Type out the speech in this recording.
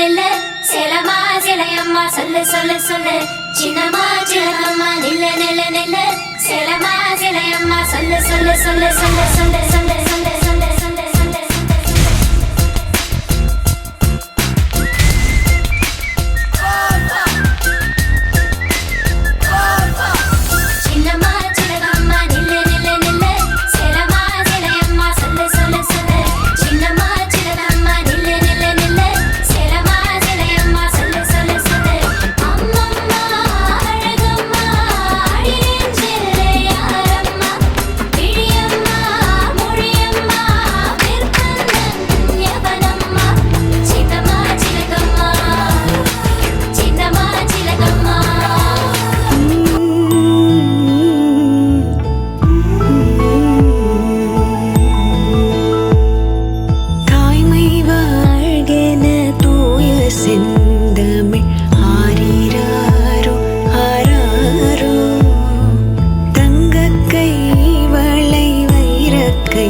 நில்லு சேலமா சிலையம்மா சொல்லு சொல்லு சொல்லு சின்னம்மா சிலகம்மா நில்லு நில்லு நில்லு சேலமா சிலையம்மா சொல்லு சொல்லு சொல்லு சொல்லு சொல்லு சொல்லு சொல்லு சொல்லு சொல்லு சொல்லு சின்னம்மா சிலகம்மா நில்லு நில்லு நில்லு சேலமா சிலையம்மா சொல்லு சொல்லு சொல்லு சின்னம்மா சிலகம்மா நில்லு நில்லு நில்லு சேலமா சிலையம்மா சொல்லு சொல்லு சொல்லு அம்மம்மா அழகம்மா அழியெஞ்சில்லை யாரம்மா கிழியம்மா மொழியம்மா விற்பந்தன் யவனம்மா சின்னம்மா சிலகம்மா சின்னம்மா சிலகம்மா தாய்மை வாழ்கென தூய செந்தமிழ் ஆரிராரோ ஆராரோ தங்கக் கை வளை வைரக் கை